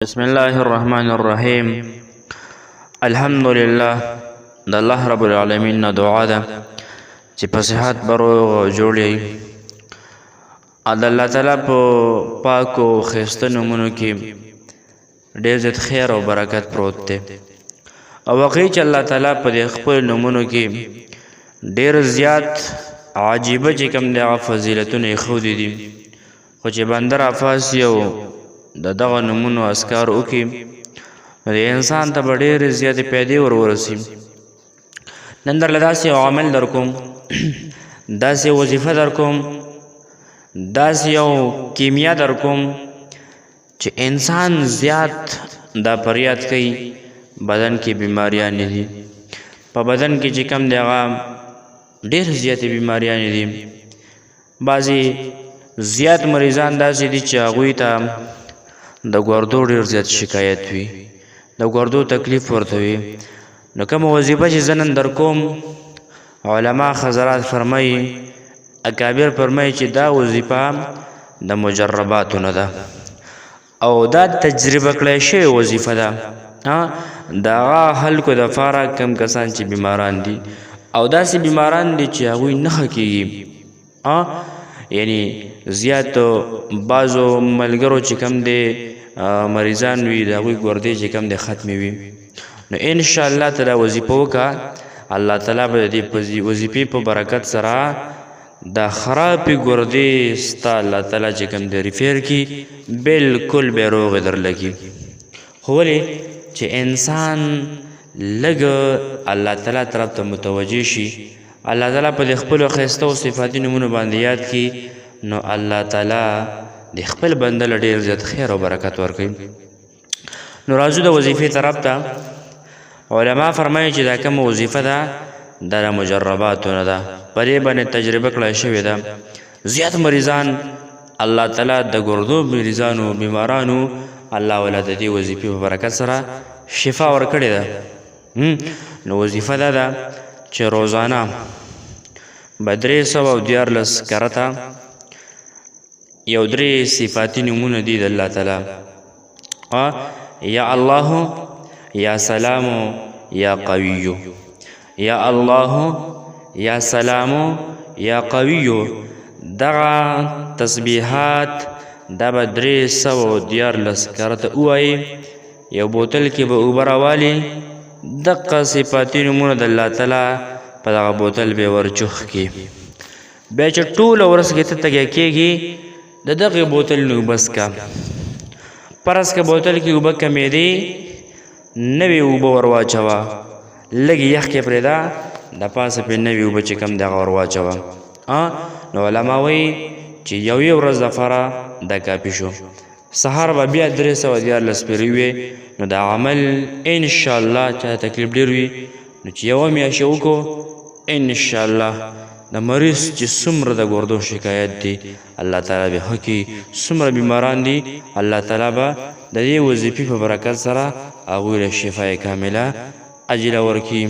بسم الله الرحمن الرحیم. الحمدلله د الله رب العالمین نه دعا ده چې په صحت بروغ جوړي د الله تعالی په پاکو ښایسته نومونو کې ډېر زیات خیر او برکت پروت دی او واقعي چې الله تعالی په دې خپل نومونو کې ډېر زیات عجیبه چې کوم دی هغه فضیلتونه یې ښودي دي خو چې بنده رافاسي او د دغه نومونو اذکار وکړي نو د انسان ته به ډېرې زیاتې پیدې ورورسي. نن درله داسې یو عمل در کوم، داسې وظیفه در کوم، داسې یو کیمیا در کوم چې انسان زیات دا فریاد کوي بدن کې بیماریانې دي، په بدن کې چې کم دی هغه ډېر زیاتې بیماریانې دي. بعضې زیات مریضان داسې دي چې هغوی ته د ګردو ډېر زیات شکایت وي، د ګردو تکلیف ورته وي. نو کومه وظیفه چې زه نن در کوم، علما حضرات فرمایي، اکابر فرمایي چې دا وظیفه د مجرباتو نه ده او دا تجربه کړی شوې وظیفه ده. د هغه خلکو دپاره کم کسان چې بیماران دي او داسې بیماران دي چې هغوی نه ښه کېږي، یعنی زیات بعضو ملګرو چې کم دی مریضان وي د هغوی ګردې چې کم دی ختمې وي. نو انشاءالله تعالی وظیفه وکړه، الله تعالی به د دې وظیفې په برکت سره د خرابې ګردې ستا الله تعالی چې کم دی ریفیر کړي، بلکل به روغې درله کړي. خو ولې چې انسان لږ الله تعالی طرف ته متوجه شي، الله تعالی په د خپلو ښایسته او صفاتي نومونو باندې یاد کړي، نو الله تعالی د خپل بنده له ډېر زیات خیر او برکت ورکوي. نو راځو د وظیفې طرف ته. علما فرمایي چې دا کومه وظیفه ده دا د مجرباتو نه ده، په دې باندې تجربه کړی شوې ده. زیات مریضان الله تعالی د ګردو مریضانو بیمارانو الله ولا د دې وظیفې په برکت سره شفا ورکړې ده. نو وظیفه دا ده چې روزانه به 314 کرته یو 3 صفاتي نومونه دي د الله تعالی، یا الله، یا سلام، یا قوی. یا الله، یا سلام، یا قوی. دغه تسبیحات دا به 314 کرته ووایي، یو بوتل کې به اوبه راوالي، دغه صفاتي نومونه د الله تعالی په دغه بوتل به ورچوخ کړي. بیا چې ټوله ورځ کې ته تږی کېږي د دغې بوتل نه اوبه څښه. فرض که بوتل کې اوبه کمې دي، نوې اوبه ور واچوه، لږ یخ کې پرېږده، د پاسه پرې نوې اوبه چې کم دی هغه ور واچوه. نو علما وایي چې یوې ورځ دپاره دا کافي شو. سهار به بیا 314 پېرې وي. نو دا عمل انشاءالله چا تکلیف ډېر وي نو چې یوه میاشت وکړو، انشاءالله د مریض چې څومره د ګردو شکایت دی الله تعالی به ښه کړي، څومره بیماران دي الله تعالی به د دې وظیفې په برکت سره هغوی له شفای کامله عاجله ورکړي.